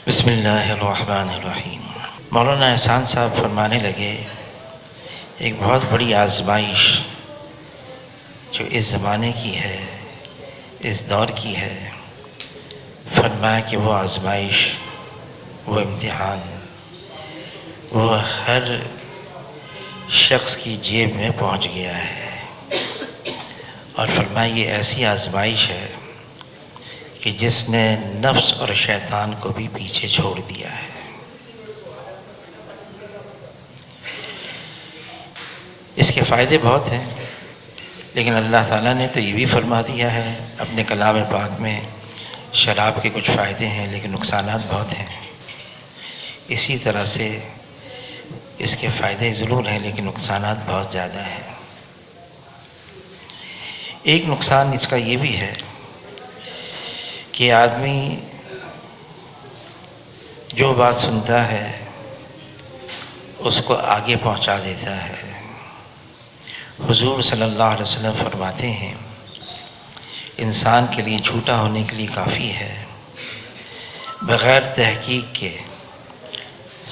بسم اللہ الرحمن الرحیم۔ مولانا احسان صاحب فرمانے لگے ایک بہت بڑی آزمائش جو اس زمانے کی ہے، اس دور کی ہے، فرمایا کہ وہ آزمائش، وہ امتحان، وہ ہر شخص کی جیب میں پہنچ گیا ہے، اور فرمایا یہ ایسی آزمائش ہے کہ جس نے نفس اور شیطان کو بھی پیچھے چھوڑ دیا ہے۔ اس کے فائدے بہت ہیں، لیکن اللہ تعالیٰ نے تو یہ بھی فرما دیا ہے اپنے کلام پاک میں، شراب کے کچھ فائدے ہیں لیکن نقصانات بہت ہیں۔ اسی طرح سے اس کے فائدے ضرور ہیں لیکن نقصانات بہت زیادہ ہیں۔ ایک نقصان اس کا یہ بھی ہے کہ آدمی جو بات سنتا ہے اس کو آگے پہنچا دیتا ہے۔ حضور صلی اللہ علیہ وسلم فرماتے ہیں انسان کے لیے جھوٹا ہونے کے لیے کافی ہے بغیر تحقیق کے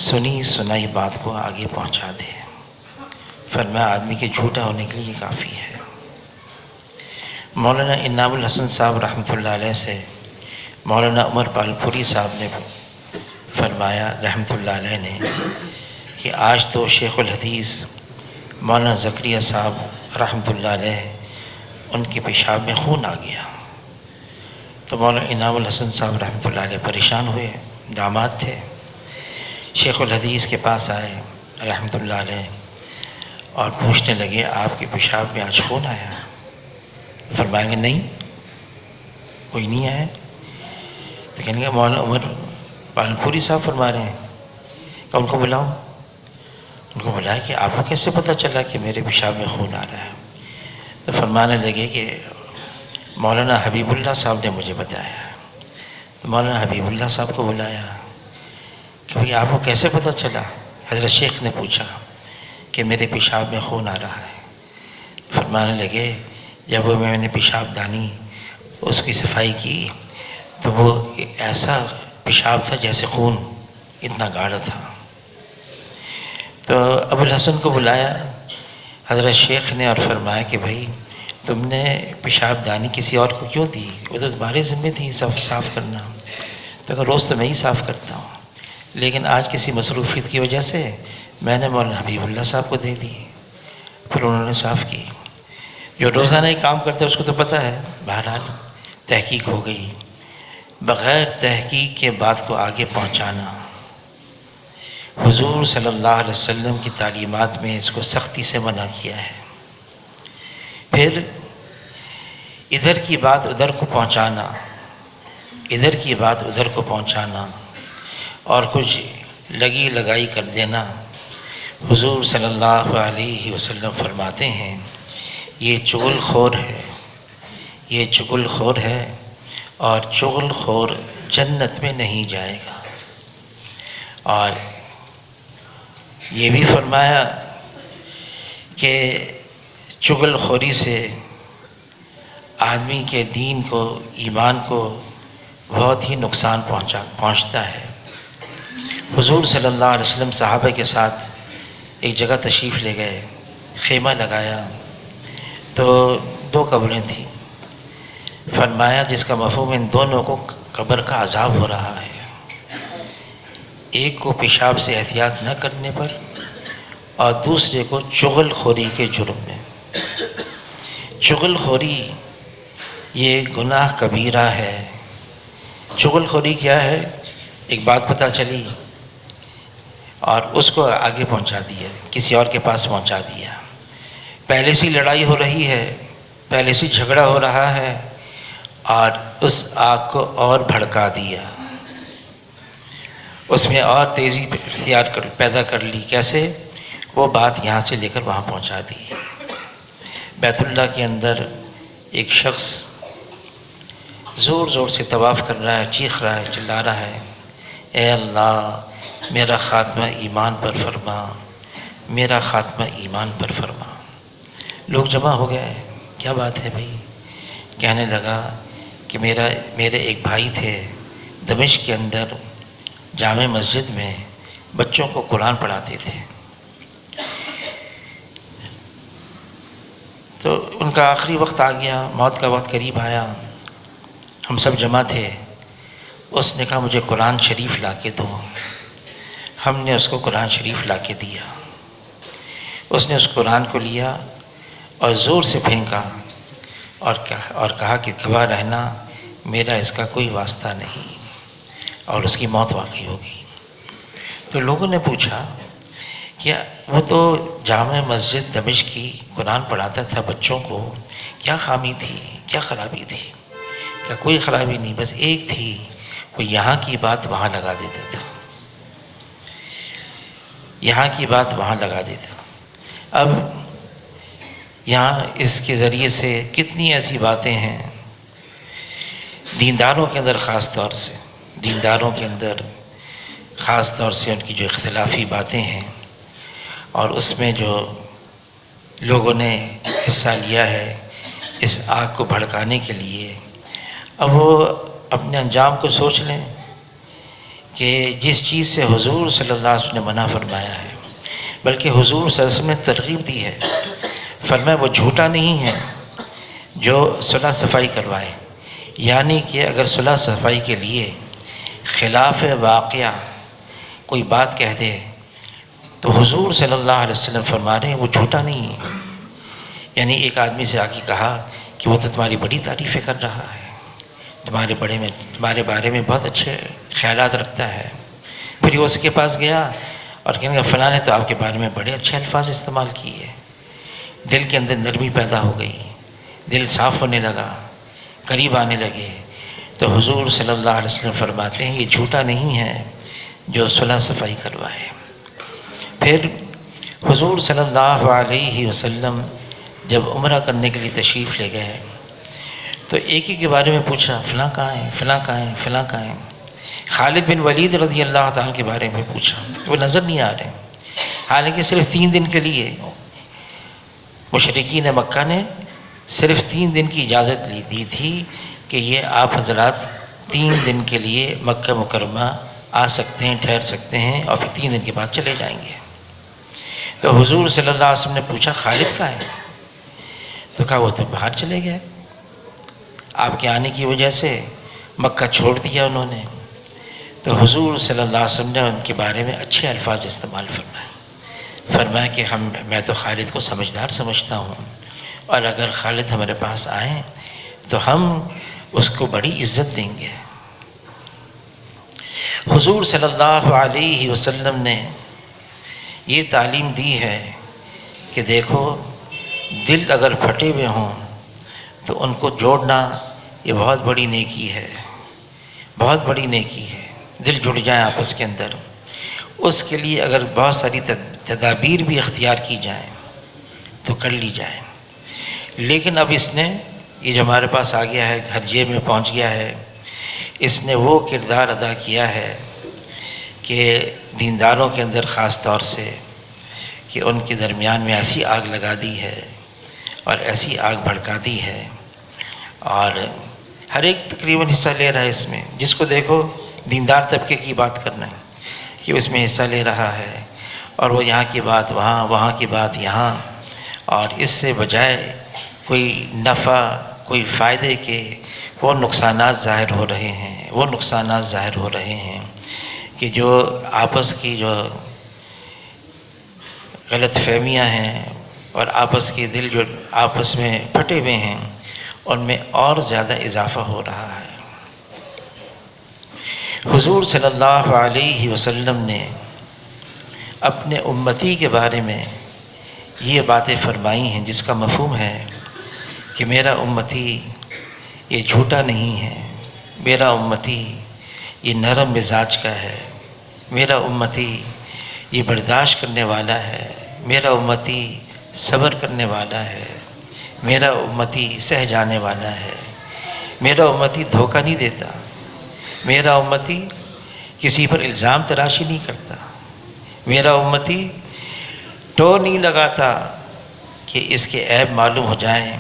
سنی سنائی بات کو آگے پہنچا دے۔ فرمایا آدمی کے جھوٹا ہونے کے لیے کافی ہے۔ مولانا انعام الحسن صاحب رحمۃ اللہ علیہ سے مولانا عمر پالپوری صاحب نے فرمایا رحمۃ اللہ علیہ نے کہ آج تو شیخ الحدیث مولانا زکریا صاحب رحمۃ اللہ علیہ ان کے پیشاب میں خون آ گیا، تو مولانا انعام الحسن صاحب رحمۃ اللہ علیہ پریشان ہوئے، داماد تھے، شیخ الحدیث کے پاس آئے رحمۃ اللہ علیہ اور پوچھنے لگے آپ کے پیشاب میں آج خون آیا؟ فرمائیں گے نہیں، کوئی نہیں آیا۔ تو کہنے گے مولانا عمر پالپوری صاحب فرما رہے ہیں کہ ان کو بلاؤ۔ ان کو بلایا کہ آپ کو کیسے پتہ چلا کہ میرے پیشاب میں خون آ رہا ہے؟ تو فرمانے لگے کہ مولانا حبیب اللہ صاحب نے مجھے بتایا۔ تو مولانا حبیب اللہ صاحب کو بلایا کہ بھئی آپ کو کیسے پتہ چلا؟ حضرت شیخ نے پوچھا کہ میرے پیشاب میں خون آ رہا ہے۔ فرمانے لگے جب میں نے پیشاب دانی اس کی صفائی کی تو وہ ایسا پیشاب تھا جیسے خون اتنا گاڑھا تھا۔ تو ابو الحسن کو بلایا حضرت شیخ نے اور فرمایا کہ بھائی تم نے پیشاب دانی کسی اور کو کیوں دی؟ وہ تو تمہارے ذمہ تھی سب صاف کرنا۔ تو کہ روز تو میں ہی صاف کرتا ہوں، لیکن آج کسی مصروفیت کی وجہ سے میں نے مولانا حبیب اللہ صاحب کو دے دی، پھر انہوں نے صاف کی۔ جو روزانہ ہی کام کرتا ہے اس کو تو پتہ ہے۔ بہرحال تحقیق ہو گئی۔ بغیر تحقیق کے بات کو آگے پہنچانا، حضور صلی اللہ علیہ وسلم کی تعلیمات میں اس کو سختی سے منع کیا ہے۔ پھر ادھر کی بات ادھر کو پہنچانا، ادھر کی بات ادھر کو پہنچانا اور کچھ لگی لگائی کر دینا۔ حضور صلی اللہ علیہ وسلم فرماتے ہیں یہ چغل خور ہے، یہ چغل خور ہے اور چغل خور جنت میں نہیں جائے گا۔ اور یہ بھی فرمایا کہ چغل خوری سے آدمی کے دین کو، ایمان کو بہت ہی نقصان پہنچتا ہے۔ حضور صلی اللہ علیہ وسلم صحابہ کے ساتھ ایک جگہ تشریف لے گئے، خیمہ لگایا تو دو قبریں تھیں۔ فرمایا جس کا مفہوم ان دونوں کو قبر کا عذاب ہو رہا ہے، ایک کو پیشاب سے احتیاط نہ کرنے پر اور دوسرے کو چغل خوری کے جرم میں۔ چغل خوری یہ گناہ کبیرہ ہے۔ چغل خوری کیا ہے؟ ایک بات پتہ چلی اور اس کو آگے پہنچا دیا، کسی اور کے پاس پہنچا دیا۔ پہلے سے لڑائی ہو رہی ہے، پہلے سے جھگڑا ہو رہا ہے اور اس آگ کو اور بھڑکا دیا، اس میں اور تیزی پیدا کر لی۔ کیسے؟ وہ بات یہاں سے لے کر وہاں پہنچا دی۔ بیت اللہ کے اندر ایک شخص زور زور سے طواف کر رہا ہے، چیخ رہا ہے، چلا رہا ہے، اے اللہ میرا خاتمہ ایمان پر فرما، میرا خاتمہ ایمان پر فرما۔ لوگ جمع ہو گئے، کیا بات ہے بھائی؟ کہنے لگا کہ میرے ایک بھائی تھے دمشق کے اندر، جامع مسجد میں بچوں کو قرآن پڑھاتے تھے۔ تو ان کا آخری وقت آ گیا، موت کا وقت قریب آیا، ہم سب جمع تھے۔ اس نے کہا مجھے قرآن شریف لا کے دو۔ ہم نے اس کو قرآن شریف لا کے دیا۔ اس نے اس قرآن کو لیا اور زور سے پھینکا اور کہا کہ گواہ رہنا میرا اس کا کوئی واسطہ نہیں، اور اس کی موت واقع ہو گئی۔ تو لوگوں نے پوچھا کہ وہ تو جامع مسجد دمشق کی قرآن پڑھاتا تھا بچوں کو، کیا خامی تھی، کیا خرابی تھی؟ کہ کوئی خرابی نہیں، بس ایک تھی، وہ یہاں کی بات وہاں لگا دیتا تھا، یہاں کی بات وہاں لگا دیتا۔ اب یہاں اس کے ذریعے سے کتنی ایسی باتیں ہیں دینداروں کے اندر، خاص طور سے دینداروں کے اندر خاص طور سے ان کی جو اختلافی باتیں ہیں، اور اس میں جو لوگوں نے حصہ لیا ہے اس آگ کو بھڑکانے کے لیے، اب وہ اپنے انجام کو سوچ لیں کہ جس چیز سے حضور صلی اللہ علیہ وسلم نے منع فرمایا ہے، بلکہ حضور صلی اللہ علیہ وسلم نے ترغیب دی ہے، فرمایا وہ جھوٹا نہیں ہے جو صلح صفائی کروائے، یعنی کہ اگر صلح صفائی کے لیے خلاف واقعہ کوئی بات کہہ دے تو حضور صلی اللہ علیہ وسلم فرما رہے ہیں وہ جھوٹا نہیں ہے۔ یعنی ایک آدمی سے آ کے کہا کہ وہ تو تمہاری بڑی تعریفیں کر رہا ہے، تمہارے بارے میں بہت اچھے خیالات رکھتا ہے، پھر وہ اس کے پاس گیا اور کہنے لگا فلاں نے تو آپ کے بارے میں بڑے اچھے الفاظ استعمال کیے، دل کے اندر نرمی پیدا ہو گئی، دل صاف ہونے لگا، قریب آنے لگے۔ تو حضور صلی اللہ علیہ وسلم فرماتے ہیں یہ جھوٹا نہیں ہے جو صلح صفائی کروائے۔ پھر حضور صلی اللہ علیہ وسلم جب عمرہ کرنے کے لیے تشریف لے گئے تو ایک ہی کے بارے میں پوچھا، فلاں کہاں ہے، فلاں کہاں ہے، فلاں کہاں ہے۔ خالد بن ولید رضی اللہ تعالیٰ کے بارے میں پوچھا، وہ نظر نہیں آ رہے، حالانکہ صرف 3 دن کے لیے مشرکین مکہ نے صرف 3 دن کی اجازت دی تھی کہ یہ آپ حضرات 3 دن کے لیے مکہ مکرمہ آ سکتے ہیں، ٹھہر سکتے ہیں، اور پھر 3 دن کے بعد چلے جائیں گے۔ تو حضور صلی اللہ علیہ وسلم نے پوچھا خالد کہاں ہے؟ تو کہا وہ تو باہر چلے گئے، آپ کے آنے کی وجہ سے مکہ چھوڑ دیا انہوں نے۔ تو حضور صلی اللہ علیہ وسلم نے ان کے بارے میں اچھے الفاظ استعمال فرمایا کہ میں تو خالد کو سمجھدار سمجھتا ہوں، اور اگر خالد ہمارے پاس آئیں تو ہم اس کو بڑی عزت دیں گے۔ حضور صلی اللہ علیہ وسلم نے یہ تعلیم دی ہے کہ دیکھو دل اگر پھٹے ہوئے ہوں تو ان کو جوڑنا یہ بہت بڑی نیکی ہے، بہت بڑی نیکی ہے، دل جڑ جائیں آپس کے اندر۔ اس کے لیے اگر بہت ساری تدابیر بھی اختیار کی جائیں تو کر لی جائیں، لیکن اب اس نے یہ جو ہمارے پاس آ گیا ہے، ہر جیب میں پہنچ گیا ہے، اس نے وہ کردار ادا کیا ہے کہ دینداروں کے اندر خاص طور سے کہ ان کے درمیان میں ایسی آگ لگا دی ہے اور ایسی آگ بھڑکا دی ہے، اور ہر ایک تقریباً حصہ لے رہا ہے اس میں، جس کو دیکھو دیندار طبقے کی بات کرنا ہے کہ اس میں حصہ لے رہا ہے، اور وہ یہاں کی بات وہاں، وہاں کی بات یہاں، اور اس سے بجائے کوئی نفع، کوئی فائدے کے وہ نقصانات ظاہر ہو رہے ہیں، وہ نقصانات ظاہر ہو رہے ہیں کہ جو آپس کی جو غلط فہمیاں ہیں اور آپس کے دل جو آپس میں پھٹے ہوئے ہیں ان میں اور زیادہ اضافہ ہو رہا ہے۔ حضور صلی اللہ علیہ وسلم نے اپنے امتی کے بارے میں یہ باتیں فرمائی ہیں جس کا مفہوم ہے کہ میرا امتی یہ جھوٹا نہیں ہے، میرا امتی یہ نرم مزاج کا ہے، میرا امتی یہ برداشت کرنے والا ہے، میرا امتی صبر کرنے والا ہے، میرا امتی سہ جانے والا ہے، میرا امتی دھوکہ نہیں دیتا، میرا امتی کسی پر الزام تراشی نہیں کرتا، میرا امتی ٹو نہیں لگاتا کہ اس کے عیب معلوم ہو جائیں،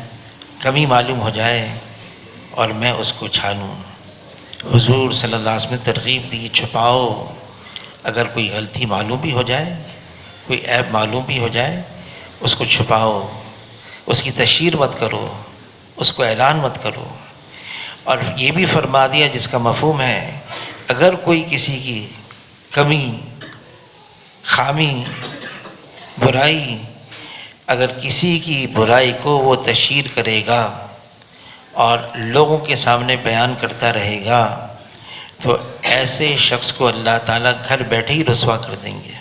کمی معلوم ہو جائے اور میں اس کو چھانوں۔ حضور صلی اللہ علیہ وسلم نے ترغیب دی، چھپاؤ، اگر کوئی غلطی معلوم بھی ہو جائے، کوئی عیب معلوم بھی ہو جائے، اس کو چھپاؤ، اس کی تشہیر مت کرو، اس کو اعلان مت کرو۔ اور یہ بھی فرما دیا جس کا مفہوم ہے، اگر کوئی کسی کی کمی، خامی، برائی، اگر کسی کی برائی کو وہ تشہیر کرے گا اور لوگوں کے سامنے بیان کرتا رہے گا تو ایسے شخص کو اللہ تعالیٰ گھر بیٹھے ہی رسوا کر دیں گے،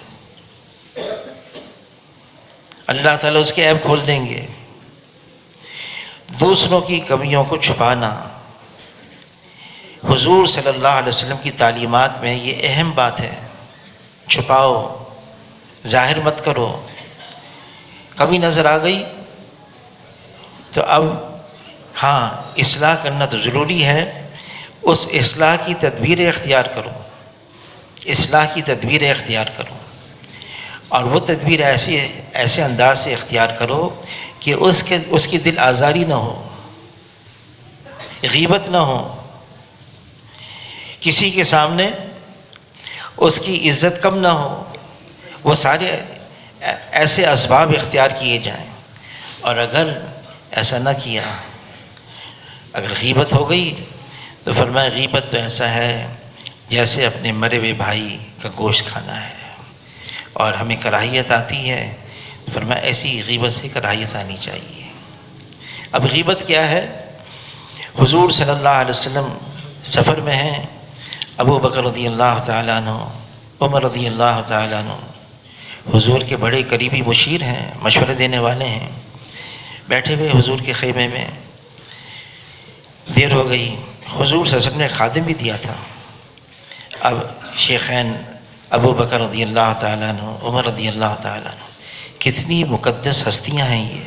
اللہ تعالیٰ اس کے عیب کھول دیں گے۔ دوسروں کی کمیوں کو چھپانا، حضور صلی اللہ علیہ وسلم کی تعلیمات میں یہ اہم بات ہے، چھپاؤ، ظاہر مت کرو۔ کمی نظر آ گئی تو اب ہاں اصلاح کرنا تو ضروری ہے، اس اصلاح کی تدبیر اختیار کرو، اصلاح کی تدبیر اختیار کرو، اور وہ تدبیر ایسے انداز سے اختیار کرو کہ اس کی دل آزاری نہ ہو، غیبت نہ ہو، کسی کے سامنے اس کی عزت کم نہ ہو، وہ سارے ایسے اسباب اختیار کیے جائیں۔ اور اگر ایسا نہ کیا، اگر غیبت ہو گئی تو فرمایا غیبت تو ایسا ہے جیسے اپنے مرے ہوئے بھائی کا گوشت کھانا ہے، اور ہمیں کراہیت آتی ہے، فرمایا ایسی غیبت سے کراہیت آنی چاہیے۔ اب غیبت کیا ہے؟ حضور صلی اللہ علیہ وسلم سفر میں ہیں، ابو بکر رضی اللہ تعالیٰ عنہ، عمر رضی اللہ تعالیٰ عنہ حضور کے بڑے قریبی مشیر ہیں، مشورے دینے والے ہیں، بیٹھے ہوئے حضور کے خیمے میں، دیر ہو گئی، حضور صلی اللہ علیہ وسلم نے خادم بھی دیا تھا۔ اب شیخین ابو بکر رضی اللہ تعالیٰ عنہ، عمر رضی اللہ تعالیٰ عنہ، کتنی مقدس ہستیاں ہیں یہ،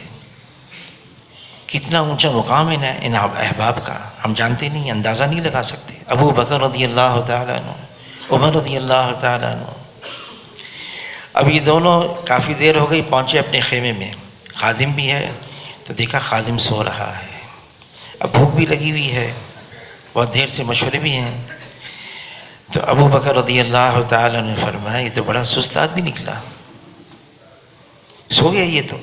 کتنا اونچا مقام ہے ان احباب کا، ہم جانتے نہیں، اندازہ نہیں لگا سکتے۔ ابو بکر رضی اللہ تعالیٰ عنہ، عمر رضی اللہ تعالیٰ عنہ، اب یہ دونوں کافی دیر ہو گئی، پہنچے اپنے خیمے میں، خادم بھی ہے تو دیکھا خادم سو رہا ہے، اب بھوک بھی لگی ہوئی ہے، بہت دیر سے مشورے بھی ہیں، تو ابو بکر رضی اللہ تعالیٰ نے فرمایا یہ تو بڑا سست آدمی نکلا، سو گیا یہ تو۔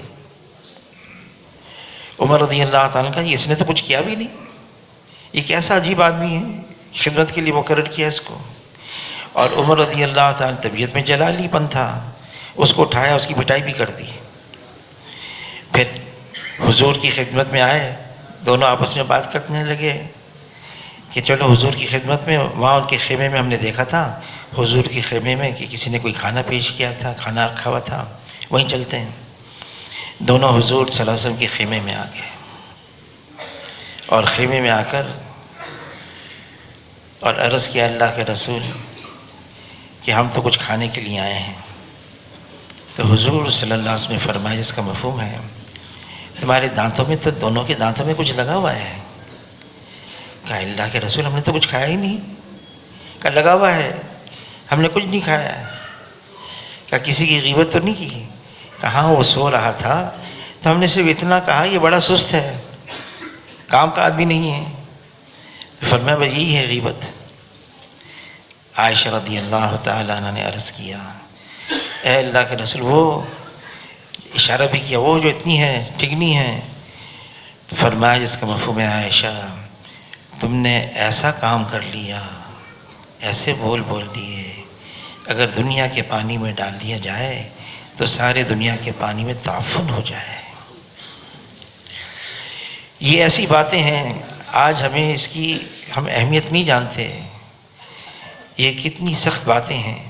عمر رضی اللہ تعالیٰ نے کہا اس نے تو کچھ کیا بھی نہیں، یہ کیسا عجیب آدمی ہے، خدمت کے لیے مقرر کیا اس کو۔ اور عمر رضی اللہ تعالیٰ طبیعت میں جلالی پن تھا، اس کو اٹھایا، اس کی پٹائی بھی کر دی۔ پھر حضور کی خدمت میں آئے، دونوں آپس میں بات کرنے لگے کہ چلو حضور کی خدمت میں، وہاں ان کے خیمے میں ہم نے دیکھا تھا، حضور کے خیمے میں کہ کسی نے کوئی کھانا پیش کیا تھا، کھانا رکھا ہوا تھا، وہیں چلتے ہیں۔ دونوں حضور صلی اللہ علیہ وسلم کے خیمے میں آ گئے، اور خیمے میں آ کر اور عرض کیا اللہ کے رسول کہ ہم تو کچھ کھانے کے لیے آئے ہیں۔ تو حضور صلی اللہ علیہ وسلم نے فرمایا جس کا مفہوم ہے تمہارے دانتوں میں تو، دونوں کے دانتوں میں کچھ لگا ہوا ہے۔ کہا اللہ کے رسول ہم نے تو کچھ کھایا ہی نہیں۔ کہا لگا ہوا ہے، ہم نے کچھ نہیں کھایا۔ کہا کسی کی غیبت تو نہیں کی؟ کہا وہ سو رہا تھا تو ہم نے صرف اتنا کہا یہ بڑا سست ہے، کام کا آدمی نہیں ہے۔ فرمایا بس یہی ہے غیبت۔ عائشہ رضی اللہ تعالیٰ عنہ نے عرض کیا اے اللہ کے رسول، وہ اشارہ بھی کیا، وہ جو اتنی ہے ٹھگنی ہے۔ تو فرمایا جس کا مفہوم ہے عائشہ تم نے ایسا کام کر لیا، ایسے بول دیے، اگر دنیا کے پانی میں ڈال دیا جائے تو سارے دنیا کے پانی میں تعفن ہو جائے۔ یہ ایسی باتیں ہیں آج ہمیں اس کی ہم اہمیت نہیں جانتے، یہ کتنی سخت باتیں ہیں۔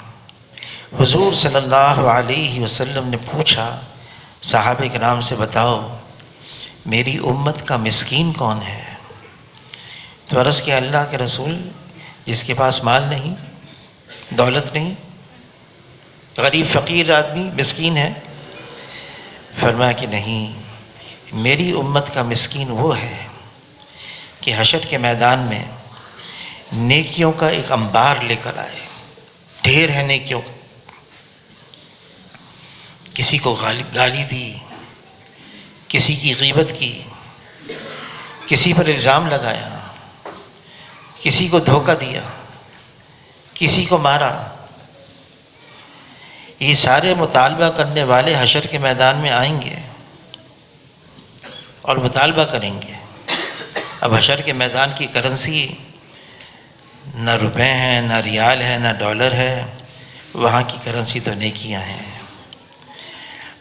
حضور صلی اللہ علیہ وسلم نے پوچھا صحابہ کرام سے بتاؤ میری امت کا مسکین کون ہے؟ تو عرض کیا اللہ کے رسول جس کے پاس مال نہیں، دولت نہیں، غریب فقیر آدمی مسکین ہے؟ فرمایا کہ نہیں، میری امت کا مسکین وہ ہے کہ حشر کے میدان میں نیکیوں کا ایک انبار لے کر آئے، ڈھیر ہے نیکیوں کا، کسی کو گالی دی، کسی کی غیبت کی، کسی پر الزام لگایا، کسی کو دھوکہ دیا، کسی کو مارا، یہ سارے مطالبہ کرنے والے حشر کے میدان میں آئیں گے اور مطالبہ کریں گے۔ اب حشر کے میدان کی کرنسی نہ روپے ہیں، نہ ریال ہے، نہ ڈالر ہے، وہاں کی کرنسی تو نیکیاں ہیں۔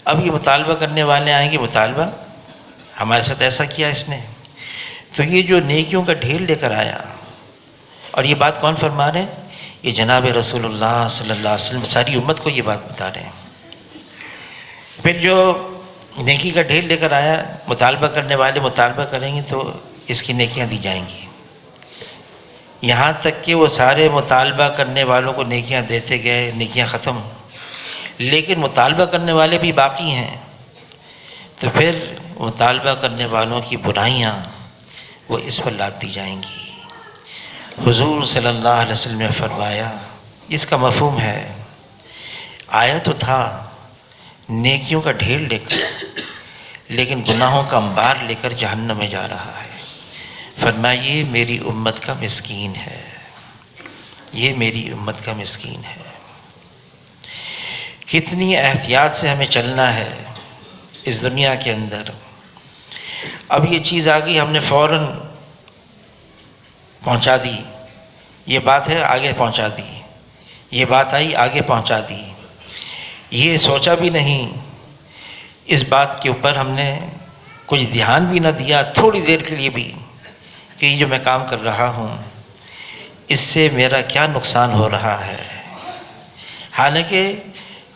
اب یہ مطالبہ کرنے والے آئیں گے، مطالبہ ہمارے ساتھ ایسا کیا اس نے، تو یہ جو نیکیوں کا ڈھیر لے کر آیا، اور یہ بات کون فرما رہے ہیں؟ یہ جناب رسول اللہ صلی اللہ علیہ وسلم ساری امت کو یہ بات بتا رہے ہیں۔ پھر جو نیکی کا ڈھیر لے کر آیا، مطالبہ کرنے والے مطالبہ کریں گے تو اس کی نیکیاں دی جائیں گی، یہاں تک کہ وہ سارے مطالبہ کرنے والوں کو نیکیاں دیتے گئے، نیکیاں ختم، لیکن مطالبہ کرنے والے بھی باقی ہیں، تو پھر مطالبہ کرنے والوں کی برائیاں وہ اس پر لاد دی جائیں گی۔ حضور صلی اللہ علیہ وسلم نے فرمایا، اس کا مفہوم ہے، آیا تو تھا نیکیوں کا ڈھیر لے کر، لیکن گناہوں کا انبار لے کر جہنم میں جا رہا ہے۔ فرمایا یہ میری امت کا مسکین ہے، یہ میری امت کا مسکین ہے۔ کتنی احتیاط سے ہمیں چلنا ہے اس دنیا کے اندر۔ اب یہ چیز آ گئی، ہم نے فوراً پہنچا دی، یہ بات ہے آگے پہنچا دی، یہ بات آئی آگے پہنچا دی، یہ سوچا بھی نہیں اس بات کے اوپر، ہم نے کچھ دھیان بھی نہ دیا تھوڑی دیر کے لیے بھی کہ یہ جو میں کام کر رہا ہوں اس سے میرا کیا نقصان ہو رہا ہے۔ حالانکہ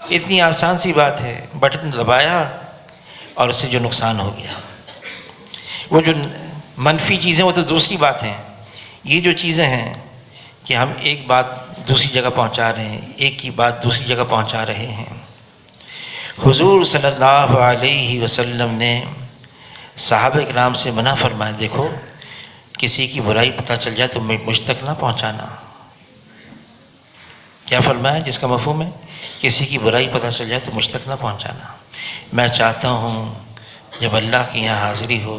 اتنی آسان سی بات ہے، بٹن دبایا اور اس سے جو نقصان ہو گیا۔ وہ جو منفی چیزیں وہ تو دوسری بات ہیں، یہ جو چیزیں ہیں کہ ہم ایک بات دوسری جگہ پہنچا رہے ہیں، ایک کی بات دوسری جگہ پہنچا رہے ہیں۔ حضور صلی اللہ علیہ وسلم نے صحابہ کرام سے منع فرمایا، دیکھو کسی کی برائی پتہ چل جائے تو مجھ تک نہ پہنچانا۔ کیا فرمایا؟ جس کا مفہوم ہے کسی کی برائی پتہ چل جائے تو مجھ تک نہ پہنچانا۔ میں چاہتا ہوں جب اللہ کے یہاں حاضری ہو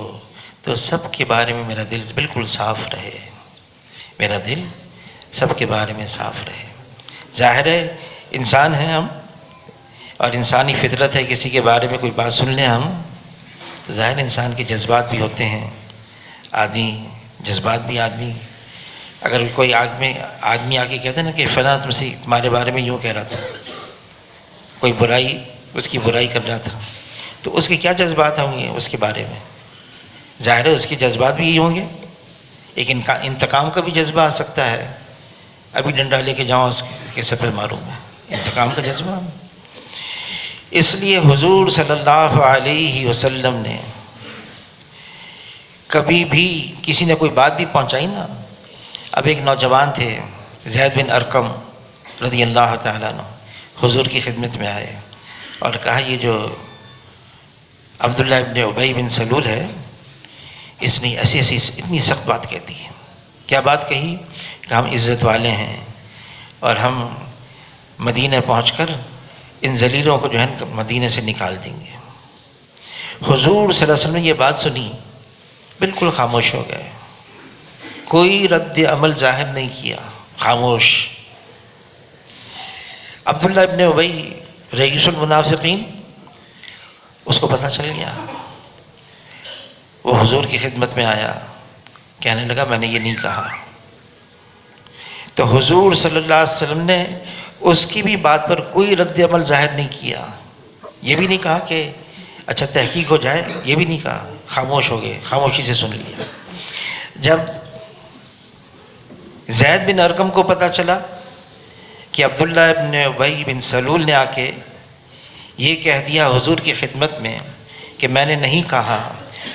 تو سب کے بارے میں میرا دل بالکل صاف رہے، میرا دل سب کے بارے میں صاف رہے۔ ظاہر ہے انسان ہیں ہم، اور انسانی فطرت ہے کسی کے بارے میں کوئی بات سن لیں ہم تو ظاہر انسان کے جذبات بھی ہوتے ہیں، آدمی جذبات بھی آدمی، اگر کوئی آدمی آ کے کہتے ہیں نا کہ فلاں تمہارے بارے میں یوں کہہ رہا تھا، کوئی برائی اس کی برائی کر رہا تھا، تو اس کے کیا جذبات ہوں گے اس کے بارے میں؟ ظاہر ہے اس کے جذبات بھی یہی ہوں گے، ایک انتقام کا بھی جذبہ آ سکتا ہے، ابھی ڈنڈا لے کے جاؤں اس کے سر پہ ماروں میں، انتقام کا جذبہ۔ اس لیے حضور صلی اللہ علیہ وسلم نے کبھی بھی کسی نے کوئی بات بھی پہنچائی نا، اب ایک نوجوان تھے زید بن ارقم رضی اللہ تعالیٰ عنہ، حضور کی خدمت میں آئے اور کہا یہ جو عبداللہ ابن ابی بن سلول ہے اس نے ایسی اتنی سخت بات کہتی ہے۔ کیا بات کہی؟ کہ ہم عزت والے ہیں اور ہم مدینہ پہنچ کر ان ذلیلوں کو جو ہے مدینہ سے نکال دیں گے۔ حضور صلی اللہ علیہ وسلم نے یہ بات سنی، بالکل خاموش ہو گئے، کوئی رد عمل ظاہر نہیں کیا، خاموش۔ عبداللہ ابن ابی رئیس المنافقین، اس کو پتہ چل گیا، وہ حضور کی خدمت میں آیا، کہنے لگا میں نے یہ نہیں کہا۔ تو حضور صلی اللہ علیہ وسلم نے اس کی بھی بات پر کوئی رد عمل ظاہر نہیں کیا، یہ بھی نہیں کہا کہ اچھا تحقیق ہو جائے، یہ بھی نہیں کہا، خاموش ہو گئے، خاموشی سے سن لیا۔ جب زید بن ارقم کو پتہ چلا کہ عبداللہ ابن ابی بن سلول نے آ کے یہ کہہ دیا حضور کی خدمت میں کہ میں نے نہیں کہا،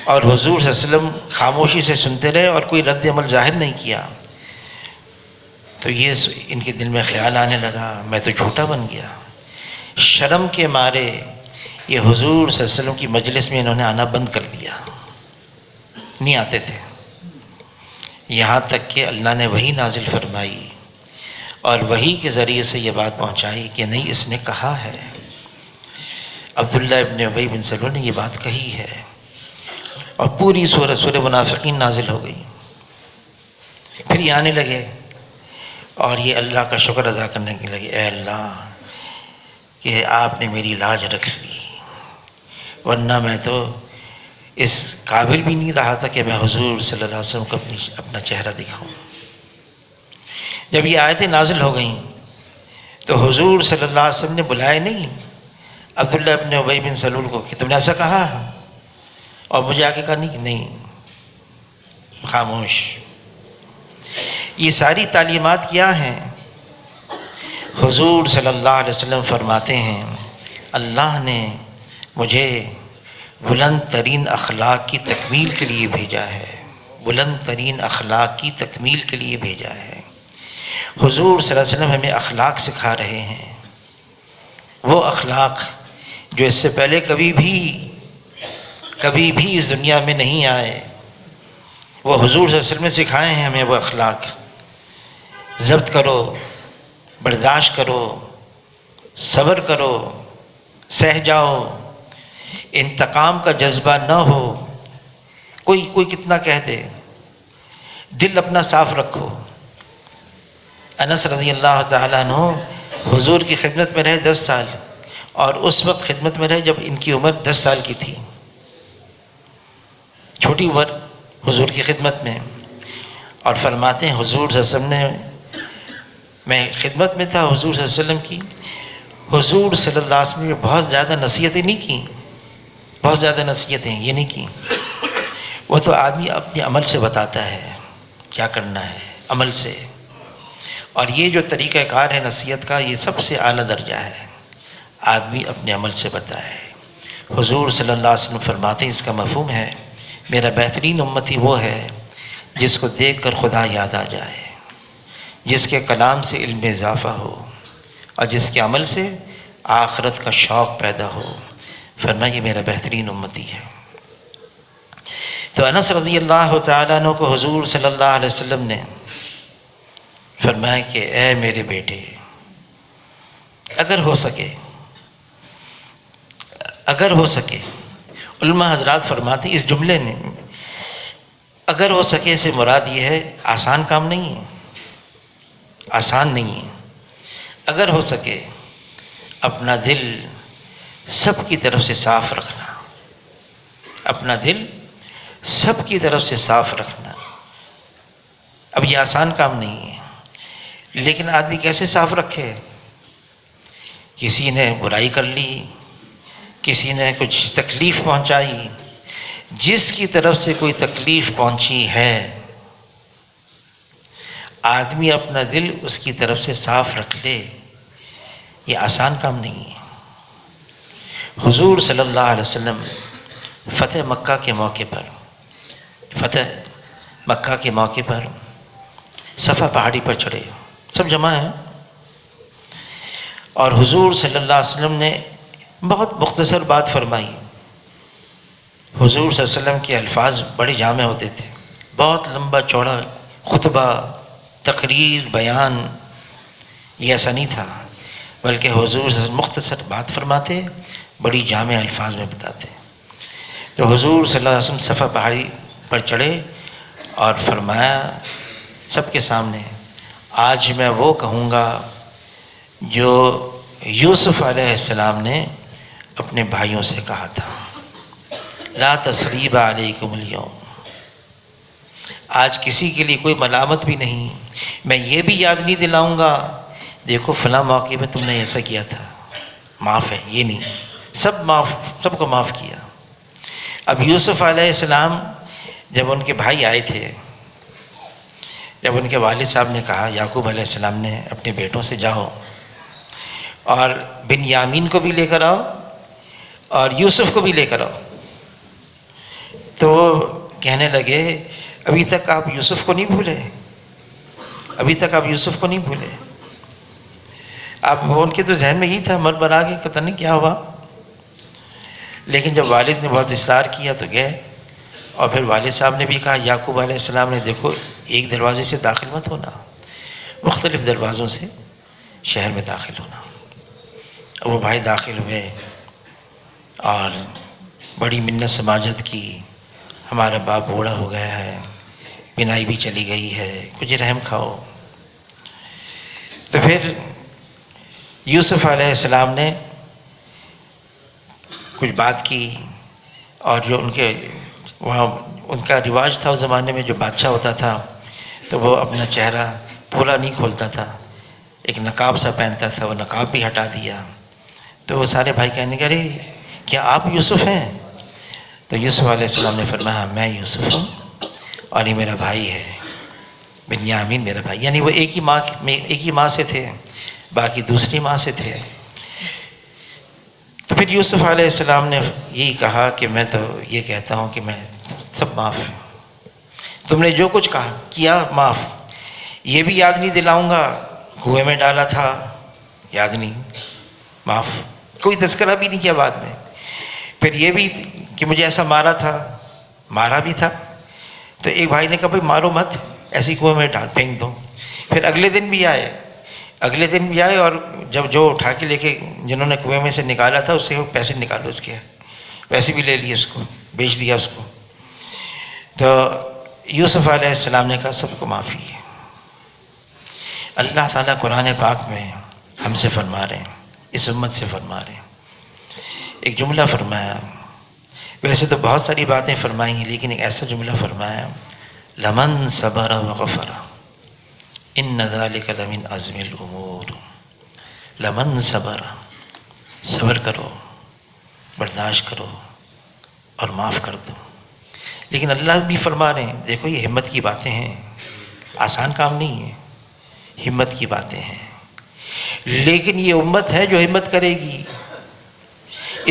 اور حضور صلی اللہ علیہ وسلم خاموشی سے سنتے رہے اور کوئی رد عمل ظاہر نہیں کیا، تو یہ ان کے دل میں خیال آنے لگا میں تو جھوٹا بن گیا۔ شرم کے مارے یہ حضور صلی اللہ علیہ وسلم کی مجلس میں انہوں نے آنا بند کر دیا، نہیں آتے تھے، یہاں تک کہ اللہ نے وحی نازل فرمائی اور وحی کے ذریعے سے یہ بات پہنچائی کہ نہیں اس نے کہا ہے، عبداللہ ابن ابی بن سلول نے یہ بات کہی ہے، اور پوری سورہ منافقین نازل ہو گئی۔ پھر یہ آنے لگے اور یہ اللہ کا شکر ادا کرنے کے لگے، اے اللہ کہ آپ نے میری لاج رکھ لی، ورنہ میں تو اس قابل بھی نہیں رہا تھا کہ میں حضور صلی اللہ علیہ وسلم کو اپنا چہرہ دکھاؤں۔ جب یہ آیتیں نازل ہو گئیں تو حضور صلی اللہ علیہ وسلم نے بلائے نہیں عبداللہ ابن ابی بن سلول کو کہ تم نے ایسا کہا، اور مجھے آ کے کہا نہیں، خاموش۔ یہ ساری تعلیمات کیا ہیں؟ حضور صلی اللہ علیہ وسلم فرماتے ہیں اللہ نے مجھے بلند ترین اخلاق کی تکمیل کے لیے بھیجا ہے، بلند ترین اخلاق کی تکمیل کے لیے بھیجا ہے۔ حضور صلی اللہ علیہ وسلم ہمیں اخلاق سکھا رہے ہیں، وہ اخلاق جو اس سے پہلے کبھی بھی اس دنیا میں نہیں آئے، وہ حضور صلی اللہ علیہ وسلم نے سکھائے ہیں ہمیں۔ وہ اخلاق ضبط کرو، برداشت کرو، صبر کرو، سہ جاؤ، انتقام کا جذبہ نہ ہو، کوئی کتنا کہہ دے، دل اپنا صاف رکھو۔ انس رضی اللہ تعالیٰ عنہ حضور کی خدمت میں رہے 10 سال، اور اس وقت خدمت میں رہے جب ان کی عمر 10 سال کی تھی، چھوٹی عمر حضور کی خدمت میں، اور فرماتے ہیں حضور صلی اللہ علیہ وسلم نے، میں خدمت میں تھا حضور صلی اللہ علیہ وسلم کی، حضور صلی اللہ علیہ وسلم نے بہت زیادہ نصیحتیں نہیں کی، بہت زیادہ نصیحتیں یہ نہیں کی، وہ تو آدمی اپنے عمل سے بتاتا ہے کیا کرنا ہے، عمل سے۔ اور یہ جو طریقہ کار ہے نصیحت کا، یہ سب سے اعلیٰ درجہ ہے، آدمی اپنے عمل سے بتائے۔ حضور صلی اللہ علیہ وسلم فرماتے ہیں اس کا مفہوم ہے میرا بہترین امتی وہ ہے جس کو دیکھ کر خدا یاد آ جائے، جس کے کلام سے علم میں اضافہ ہو، اور جس کے عمل سے آخرت کا شوق پیدا ہو۔ فرمایا یہ میرا بہترین امتی ہے۔ تو انس رضی اللہ تعالیٰ عنہ کو حضور صلی اللہ علیہ وسلم نے فرمایا کہ اے میرے بیٹے، اگر ہو سکے، علماء حضرات فرماتے ہیں اس جملے نے اگر ہو سکے سے مراد یہ ہے آسان کام نہیں ہے، آسان نہیں ہے۔ اگر ہو سکے اپنا دل سب کی طرف سے صاف رکھنا، اپنا دل سب کی طرف سے صاف رکھنا۔ اب یہ آسان کام نہیں ہے، لیکن آدمی کیسے صاف رکھے؟ کسی نے برائی کر لی، کسی نے کچھ تکلیف پہنچائی، جس کی طرف سے کوئی تکلیف پہنچی ہے آدمی اپنا دل اس کی طرف سے صاف رکھ لے، یہ آسان کام نہیں ہے۔ حضور صلی اللہ علیہ وسلم فتح مکہ کے موقع پر صفا پہاڑی پر چڑھے، سب جمع ہیں، اور حضور صلی اللہ علیہ وسلم نے بہت مختصر بات فرمائی۔ حضور صلی اللہ علیہ وسلم کے الفاظ بڑے جامع ہوتے تھے، بہت لمبا چوڑا خطبہ، تقریر، بیان یہ ایسا نہیں تھا، بلکہ حضور صلی اللہ علیہ وسلم مختصر بات فرماتے، بڑی جامع الفاظ میں بتاتے۔ تو حضور صلی اللہ علیہ وسلم صفا پہاڑی پر چڑھے اور فرمایا سب کے سامنے، آج میں وہ کہوں گا جو یوسف علیہ السلام نے اپنے بھائیوں سے کہا تھا، لا تثریب علیکم اليوم، آج کسی کے لیے کوئی ملامت بھی نہیں۔ میں یہ بھی یاد نہیں دلاؤں گا دیکھو فلاں موقع میں تم نے ایسا کیا تھا، معاف ہے، یہ نہیں، سب کو معاف کیا۔ اب یوسف علیہ السلام جب ان کے بھائی آئے تھے، جب ان کے والد صاحب نے کہا، یعقوب علیہ السلام نے اپنے بیٹوں سے جاؤ اور بنیامین کو بھی لے کر آؤ اور یوسف کو بھی لے کر آؤ، تو کہنے لگے ابھی تک آپ یوسف کو نہیں بھولے، ابھی تک آپ یوسف کو نہیں بھولے۔ اب ان کے تو ذہن میں یہی تھا مر بنا کے پتہ نہیں کیا ہوا، لیکن جب والد نے بہت اصرار کیا تو گئے، اور پھر والد صاحب نے بھی کہا، یعقوب علیہ السلام نے، دیکھو ایک دروازے سے داخل مت ہونا، مختلف دروازوں سے شہر میں داخل ہونا۔ وہ بھائی داخل ہوئے اور بڑی منت سماجت کی، ہمارا باپ بوڑھا ہو گیا ہے، بینائی بھی چلی گئی ہے، کچھ رحم کھاؤ۔ تو پھر یوسف علیہ السلام نے کچھ بات کی، اور جو ان کے وہاں ان کا رواج تھا اس زمانے میں، جو بادشاہ ہوتا تھا تو وہ اپنا چہرہ پورا نہیں کھولتا تھا، ایک نقاب سا پہنتا تھا، وہ نقاب بھی ہٹا دیا۔ تو وہ سارے بھائی کہنے لگے ارے کیا آپ یوسف ہیں؟ تو یوسف علیہ السلام نے فرمایا میں یوسف ہوں، اور یہ میرا بھائی ہے بنیامین، میرا بھائی، یعنی وہ ایک ہی ماں سے تھے، باقی دوسری ماں سے تھے۔ تو پھر یوسف علیہ السلام نے یہی کہا کہ میں تو یہ کہتا ہوں کہ میں سب معاف ہے، تم نے جو کچھ کہا کیا معاف، یہ بھی یاد نہیں دلاؤں گا کنویں میں ڈالا تھا، یاد نہیں، معاف، کوئی تذکرہ بھی نہیں کیا بعد میں۔ پھر یہ بھی کہ مجھے ایسا مارا تھا، مارا بھی تھا، تو ایک بھائی نے کہا بھائی مارو مت، ایسی کنویں میں ڈال پھینک دو۔ پھر اگلے دن بھی آئے اور جب جو اٹھا کے لے کے جنہوں نے کنویں میں سے نکالا تھا اس سے پیسے نکالو، اس کے پیسے بھی لے لیے، اس کو بیچ دیا اس کو۔ تو یوسف علیہ السلام نے کہا سب کو معافی ہے۔ اللہ تعالیٰ قرآن پاک میں ہم سے فرما رہے ہیں، اس امت سے فرما رہے ہیں، ایک جملہ فرمایا، ویسے تو بہت ساری باتیں فرمائیں گی لیکن ایک ایسا جملہ فرمایا، لمن صبر وغفر ان ذلک لمن عزم الامور، لمن صبر کرو، برداشت کرو اور معاف کر دو۔ لیکن اللہ بھی فرما رہے ہیں دیکھو یہ ہمت کی باتیں ہیں، آسان کام نہیں ہے، ہمت کی باتیں ہیں، لیکن یہ امت ہے جو ہمت کرے گی۔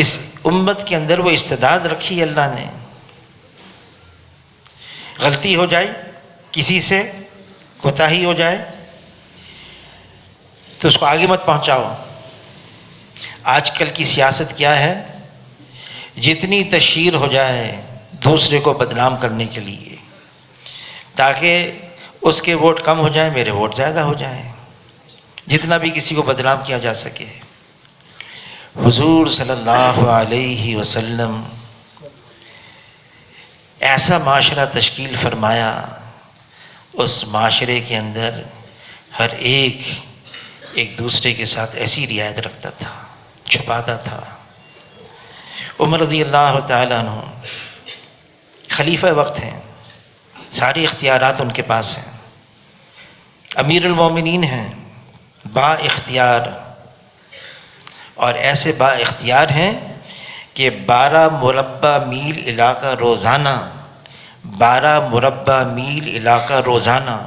اس امت کے اندر وہ استعداد رکھی اللہ نے، غلطی ہو جائے کسی سے، کوتاہی ہو جائے تو اس کو آگے مت پہنچاؤ۔ آج کل کی سیاست کیا ہے، جتنی تشہیر ہو جائے دوسرے کو بدنام کرنے کے لیے، تاکہ اس کے ووٹ کم ہو جائیں میرے ووٹ زیادہ ہو جائیں، جتنا بھی کسی کو بدنام کیا جا سکے۔ حضور صلی اللہ علیہ وسلم ایسا معاشرہ تشکیل فرمایا، اس معاشرے کے اندر ہر ایک دوسرے کے ساتھ ایسی رعایت رکھتا تھا، چھپاتا تھا۔ عمر رضی اللہ تعالیٰ عنہ خلیفہ وقت ہیں، ساری اختیارات ان کے پاس ہیں، امیر المومنین ہیں، با اختیار، اور ایسے با اختیار ہیں کہ 12 مربع میل علاقہ روزانہ، 12 مربع میل علاقہ روزانہ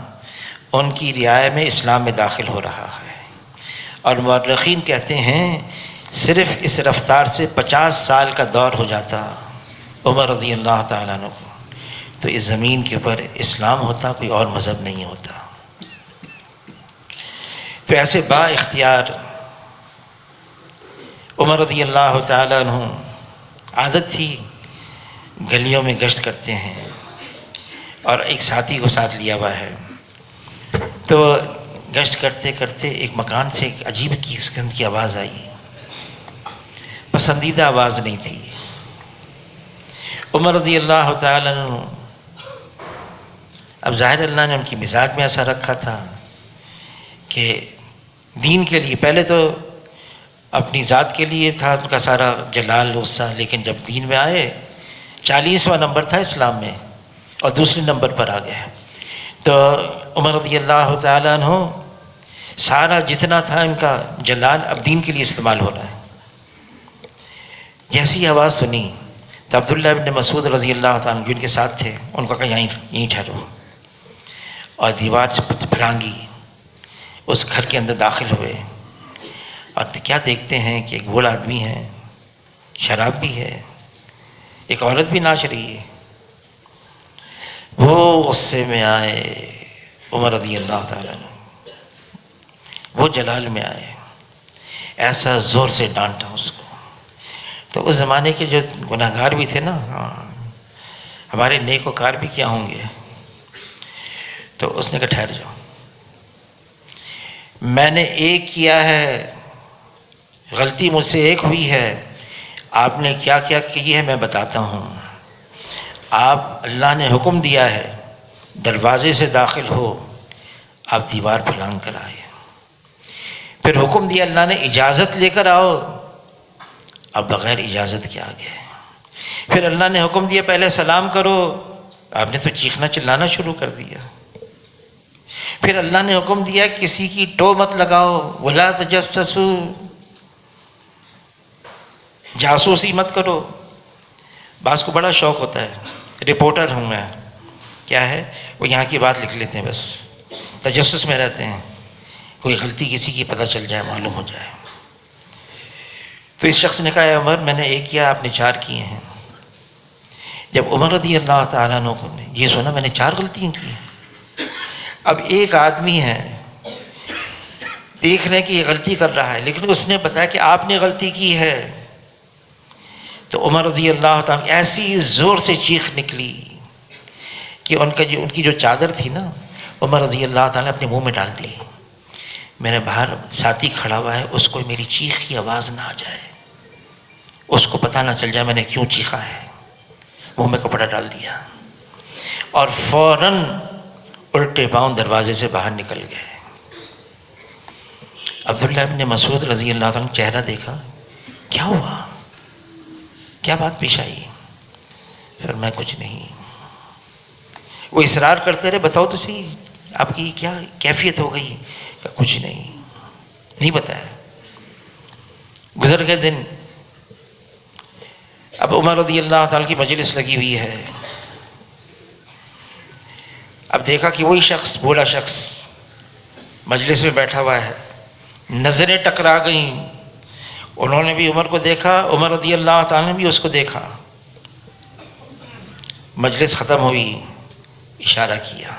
ان کی رعایا میں اسلام میں داخل ہو رہا ہے، اور مورخین کہتے ہیں صرف اس رفتار سے 50 سال کا دور ہو جاتا عمر رضی اللہ تعالیٰ عنہ کو، تو اس زمین کے اوپر اسلام ہوتا، کوئی اور مذہب نہیں ہوتا۔ تو ایسے با اختیار عمر رضی اللہ تعالیٰ عنہ، عادت تھی گلیوں میں گشت کرتے ہیں، اور ایک ساتھی کو ساتھ لیا ہوا ہے، تو گشت کرتے کرتے ایک مکان سے ایک عجیب قسم کی آواز آئی، پسندیدہ آواز نہیں تھی۔ عمر رضی اللہ تعالیٰ عنہ، اب ظاہر اللہ نے ان کی مزاج میں ایسا رکھا تھا کہ دین کے لیے، پہلے تو اپنی ذات کے لیے تھا ان کا سارا جلال غصہ، لیکن جب دین میں آئے 40واں نمبر تھا اسلام میں اور دوسرے نمبر پر آ گئے، تو عمر رضی اللہ تعالیٰ عنہ سارا جتنا تھا ان کا جلال اب دین کے لیے استعمال ہو رہا ہے۔ جیسی آواز سنی تو عبداللہ ابن مسعود رضی اللہ تعالیٰ عنہ جو ان کے ساتھ تھے ان کو کہا یہیں ٹھہرو، اور دیوار سے پھرانگی، اس گھر کے اندر داخل ہوئے، اور کیا دیکھتے ہیں کہ ایک بوڑھا آدمی ہے، شراب بھی ہے، ایک عورت بھی ناچ رہی ہے۔ وہ غصے میں آئے عمر رضی اللہ تعالیٰ عنہ، وہ جلال میں آئے، ایسا زور سے ڈانٹا اس کو۔ تو اس زمانے کے جو گناہ گار بھی تھے نا، ہمارے نیکوکار بھی کیا ہوں گے، تو اس نے کہا ٹھہر جاؤ، میں نے ایک کیا ہے، غلطی مجھ سے ایک ہوئی ہے، آپ نے کیا کیا کی ہے میں بتاتا ہوں۔ آپ، اللہ نے حکم دیا ہے دروازے سے داخل ہو آپ دیوار پھلانگ کر آئے. پھر حکم دیا اللہ نے اجازت لے کر آؤ، اب بغیر اجازت کے آ گئے. پھر اللہ نے حکم دیا پہلے سلام کرو، آپ نے تو چیخنا چلانا شروع کر دیا. پھر اللہ نے حکم دیا کسی کی ٹو مت لگاؤ، ولا تجسسوا، جاسوسی مت کرو. بعض کو بڑا شوق ہوتا ہے، رپورٹر ہوں میں، کیا ہے وہ یہاں کی بات لکھ لیتے ہیں، بس تجسس میں رہتے ہیں، کوئی غلطی کسی کی پتہ چل جائے، معلوم ہو جائے. تو اس شخص نے کہا اے عمر میں نے ایک کیا، آپ نے 4 کیے ہیں. جب عمر رضی اللہ تعالیٰ عنہ نے یہ سنا میں نے 4 غلطیاں کی ہیں، اب ایک آدمی ہے دیکھ رہے کہ یہ غلطی کر رہا ہے، لیکن اس نے بتایا کہ آپ نے غلطی کی ہے، تو عمر رضی اللہ تعالیٰ ایسی زور سے چیخ نکلی کہ ان کی جو چادر تھی نا، عمر رضی اللہ تعالیٰ نے اپنے منہ میں ڈال دی. میرے باہر ساتھی کھڑا ہوا ہے، اس کو میری چیخ کی آواز نہ آ جائے، اس کو پتہ نہ چل جائے میں نے کیوں چیخا ہے. منہ میں کپڑا ڈال دیا اور فوراً الٹے پاؤں دروازے سے باہر نکل گئے. عبداللہ ابن مسعود رضی اللہ عنہ چہرہ دیکھا، کیا ہوا، کیا بات پیش آئی؟ فرمایا کچھ نہیں. وہ اصرار کرتے رہے بتاؤ تو صحیح آپ کی کیا کیفیت ہو گئی؟ کہ کچھ نہیں بتایا. گزر گئے دن. اب عمر رضی اللہ تعالیٰ کی مجلس لگی ہوئی ہے. اب دیکھا کہ وہی شخص، بوڑھا شخص مجلس میں بیٹھا ہوا ہے. نظریں ٹکرا گئیں، انہوں نے بھی عمر کو دیکھا، عمر رضی اللہ تعالیٰ نے بھی اس کو دیکھا. مجلس ختم ہوئی، اشارہ کیا،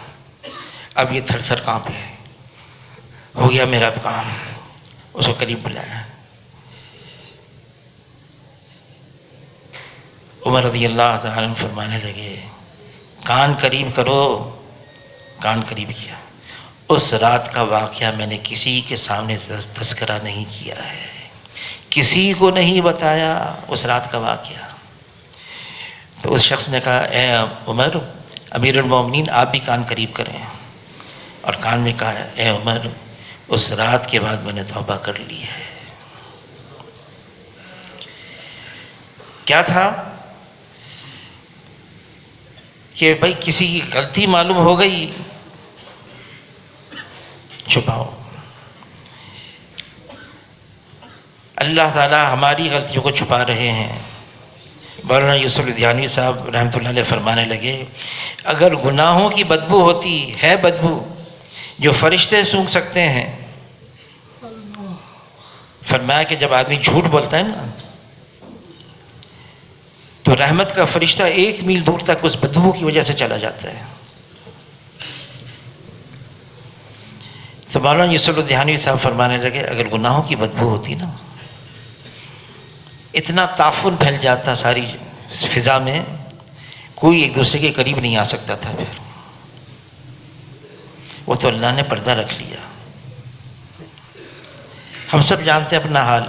اب یہ تھر تھر کانپے، ہو گیا میرا اب کام. اس کو قریب بلایا. عمر رضی اللہ تعالیٰ عنہ فرمانے لگے کان قریب کرو. کان قریب کیا. اس رات کا واقعہ میں نے کسی کے سامنے تذکرہ نہیں کیا ہے، کسی کو نہیں بتایا اس رات کا واقعہ. تو اس شخص نے کہا اے عمر امیر المومنین آپ بھی کان قریب کریں. اور کان میں کہا اے عمر اس رات کے بعد میں نے توبہ کر لی ہے. کیا تھا کہ بھائی کسی کی غلطی معلوم ہو گئی، چھپاؤ. اللہ تعالیٰ ہماری غلطیوں کو چھپا رہے ہیں. مولانا یوسف لدھیانوی صاحب رحمۃ اللہ علیہ فرمانے لگے اگر گناہوں کی بدبو ہوتی ہے، بدبو جو فرشتے سونگھ سکتے ہیں. فرمایا کہ جب آدمی جھوٹ بولتا ہے نا تو رحمت کا فرشتہ 1 میل دور تک اس بدبو کی وجہ سے چلا جاتا ہے. تو مولانا یوسف لدھیانوی صاحب فرمانے لگے اگر گناہوں کی بدبو ہوتی نا، اتنا تعفن پھیل جاتا ساری فضا میں، کوئی ایک دوسرے کے قریب نہیں آ سکتا تھا. پھر وہ تو اللہ نے پردہ رکھ لیا. ہم سب جانتے ہیں اپنا حال،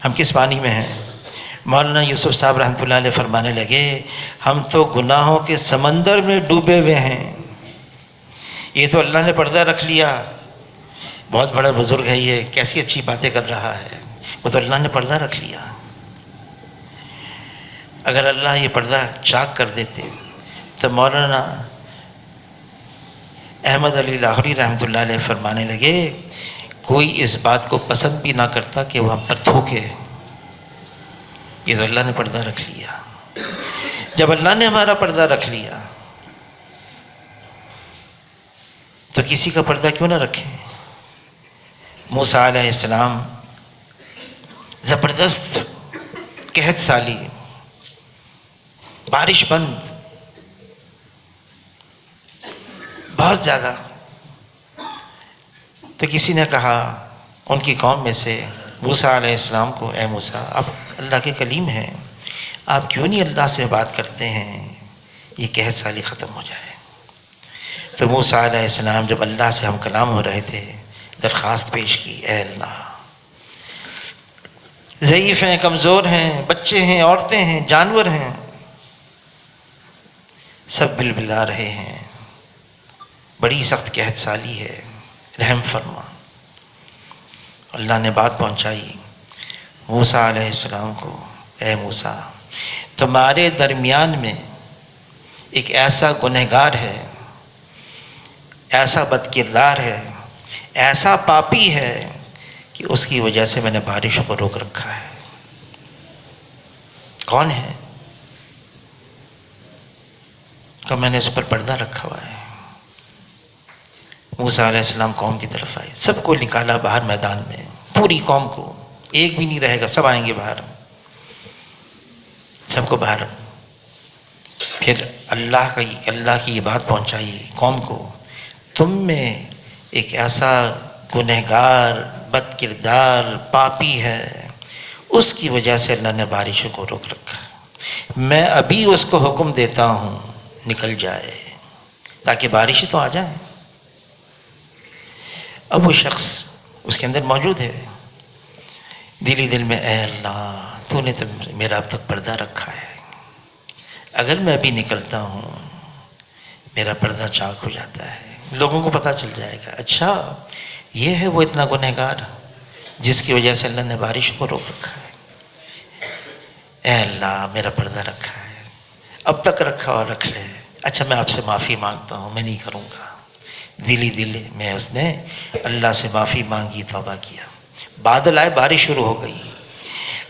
ہم کس پانی میں ہیں. مولانا یوسف صاحب رحمۃ اللہ علیہ فرمانے لگے ہم تو گناہوں کے سمندر میں ڈوبے ہوئے ہیں. یہ تو اللہ نے پردہ رکھ لیا. بہت بڑا بزرگ ہے یہ، کیسی اچھی باتیں کر رہا ہے. وہ تو اللہ نے پردہ رکھ لیا. اگر اللہ یہ پردہ چاک کر دیتے تو مولانا احمد علی لاہوری رحمۃ اللہ علیہ فرمانے لگے کوئی اس بات کو پسند بھی نہ کرتا کہ وہ ہم پر تھوکے. یہ تو اللہ نے پردہ رکھ لیا. جب اللہ نے ہمارا پردہ رکھ لیا تو کسی کا پردہ کیوں نہ رکھیں. موسیٰ علیہ السلام زبردست قحط سالی، بارش بند، بہت زیادہ. تو کسی نے کہا ان کی قوم میں سے موسیٰ علیہ السلام کو اے موسیٰ آپ اللہ کے کلیم ہیں، آپ کیوں نہیں اللہ سے بات کرتے ہیں یہ قحط سالی ختم ہو جائے. تو موسیٰ علیہ السلام جب اللہ سے ہم کلام ہو رہے تھے درخواست پیش کی اے اللہ ضعیف ہیں، کمزور ہیں، بچے ہیں، عورتیں ہیں، جانور ہیں، سب بلبلا رہے ہیں، بڑی سخت قحط سالی ہے، رحم فرما۔ اللہ نے بات پہنچائی موسیٰ علیہ السلام کو، اے موسیٰ تمہارے درمیان میں ایک ایسا گنہگار ہے، ایسا بد کردار ہے، ایسا پاپی ہے کہ اس کی وجہ سے میں نے بارش کو روک رکھا ہے۔ کون ہے؟ کہ میں نے اس پر پردہ رکھا ہوا ہے۔ موسیٰ علیہ السلام قوم کی طرف آئے، سب کو نکالا باہر میدان میں، پوری قوم کو، ایک بھی نہیں رہے گا، سب آئیں گے باہر، سب کو باہر۔ پھر اللہ کی یہ بات پہنچائی قوم کو، تم میں ایک ایسا گنہگار بد کردار پاپی ہے، اس کی وجہ سے اللہ نے بارشوں کو روک رکھا، میں ابھی اس کو حکم دیتا ہوں نکل جائے تاکہ بارشیں تو آ جائیں۔ اب وہ شخص اس کے اندر موجود ہے، دلی دل میں اے اللہ تو نے تو میرا اب تک پردہ رکھا ہے، اگر میں ابھی نکلتا ہوں میرا پردہ چاک ہو جاتا ہے، لوگوں کو پتہ چل جائے گا اچھا یہ ہے وہ اتنا گنہگار جس کی وجہ سے اللہ نے بارش کو روک رکھا ہے۔ اے اللہ میرا پردہ رکھا ہے، اب تک رکھا اور رکھ لے، اچھا میں آپ سے معافی مانگتا ہوں، میں نہیں کروں گا۔ دلی دل میں اس نے اللہ سے معافی مانگی، توبہ کیا، بادل آئے، بارش شروع ہو گئی۔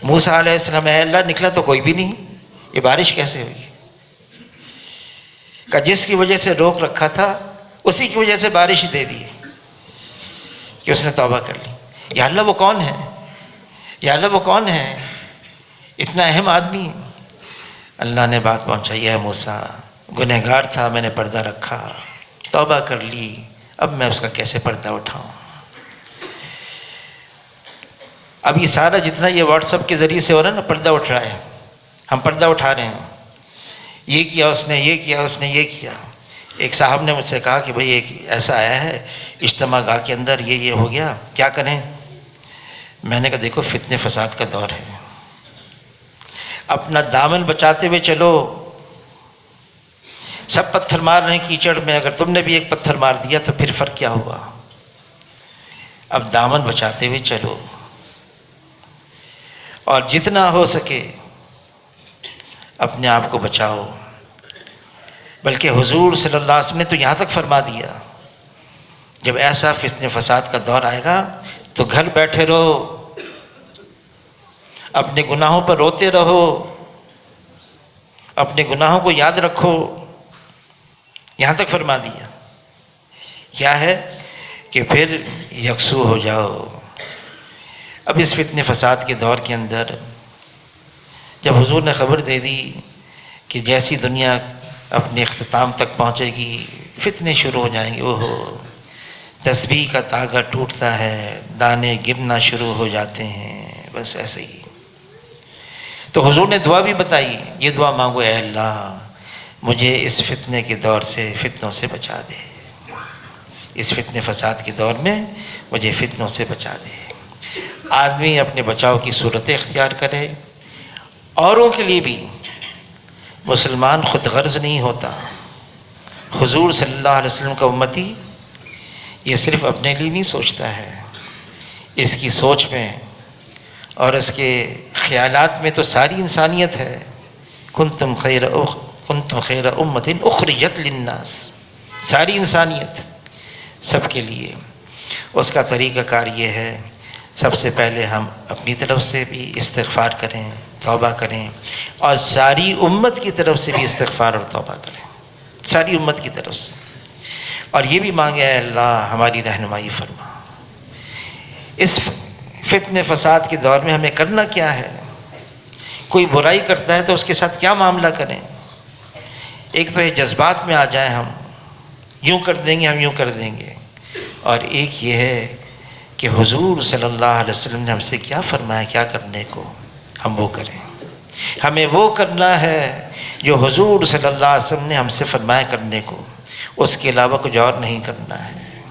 موسیٰ علیہ السلام اے اللہ نکلا تو کوئی بھی نہیں، یہ بارش کیسے ہوئی؟ کہ جس کی وجہ سے روک رکھا تھا اسی کی وجہ سے بارش دے دی کہ اس نے توبہ کر لی۔ یا اللہ وہ کون ہے؟ یا اللہ وہ کون ہے؟ اتنا اہم آدمی۔ اللہ نے بات پہنچائی، ہے موسیٰ گنہگار تھا، میں نے پردہ رکھا، توبہ کر لی، اب میں اس کا کیسے پردہ اٹھاؤں؟ اب یہ سارا جتنا یہ واٹس ایپ کے ذریعے سے ہو رہا ہے نا، پردہ اٹھ رہا ہے، ہم پردہ اٹھا رہے ہیں، یہ کیا اس نے، یہ کیا اس نے، یہ کیا۔ ایک صاحب نے مجھ سے کہا کہ بھئی ایک ایسا آیا ہے اجتماع گاہ کے اندر، یہ ہو گیا، کیا کریں؟ میں نے کہا دیکھو فتنے فساد کا دور ہے، اپنا دامن بچاتے ہوئے چلو، سب پتھر مار رہے ہیں کیچڑ میں، اگر تم نے بھی ایک پتھر مار دیا تو پھر فرق کیا ہوا؟ اب دامن بچاتے ہوئے چلو، اور جتنا ہو سکے اپنے آپ کو بچاؤ۔ بلکہ حضور صلی اللہ علیہ وسلم نے تو یہاں تک فرما دیا جب ایسا فتنہ فساد کا دور آئے گا تو گھر بیٹھے رہو، اپنے گناہوں پر روتے رہو، اپنے گناہوں کو یاد رکھو، یہاں تک فرما دیا۔ کیا ہے کہ پھر یکسو ہو جاؤ۔ اب اس فتنہ فساد کے دور کے اندر جب حضور نے خبر دے دی کہ جیسی دنیا اپنے اختتام تک پہنچے گی، فتنے شروع ہو جائیں گے، تسبیح کا تاگا ٹوٹتا ہے، دانے گرنا شروع ہو جاتے ہیں، بس ایسے ہی۔ تو حضور نے دعا بھی بتائی، یہ دعا مانگو، اے اللہ مجھے اس فتنے کے دور سے، فتنوں سے بچا دے، اس فتنے فساد کے دور میں مجھے فتنوں سے بچا دے۔ آدمی اپنے بچاؤ کی صورتیں اختیار کرے، اوروں کے لیے بھی۔ مسلمان خود غرض نہیں ہوتا۔ حضور صلی اللہ علیہ وسلم کا امتی یہ صرف اپنے لیے نہیں سوچتا ہے، اس کی سوچ میں اور اس کے خیالات میں تو ساری انسانیت ہے۔ کنتم خیر امت اخرجت للناس، ساری انسانیت، سب کے لیے۔ اس کا طریقہ کار یہ ہے، سب سے پہلے ہم اپنی طرف سے بھی استغفار کریں، توبہ کریں، اور ساری امت کی طرف سے بھی استغفار اور توبہ کریں، ساری امت کی طرف سے۔ اور یہ بھی مانگے اے اللہ ہماری رہنمائی فرما۔ اس فتنے فساد کے دور میں ہمیں کرنا کیا ہے؟ کوئی برائی کرتا ہے تو اس کے ساتھ کیا معاملہ کریں؟ ایک تو یہ جذبات میں آ جائیں، ہم یوں کر دیں گے، ہم یوں کر دیں گے، اور ایک یہ ہے کہ حضور صلی اللہ علیہ وسلم نے ہم سے کیا فرمایا کیا کرنے کو، ہم وہ کریں۔ ہمیں وہ کرنا ہے جو حضور صلی اللہ علیہ وسلم نے ہم سے فرمایا کرنے کو، اس کے علاوہ کچھ اور نہیں کرنا ہے۔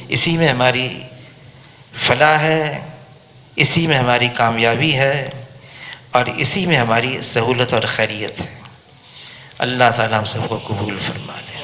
اسی میں ہماری فلاح ہے، اسی میں ہماری کامیابی ہے، اور اسی میں ہماری سہولت اور خیریت ہے۔ اللہ تعالیٰ ہم سب کو قبول فرما لے.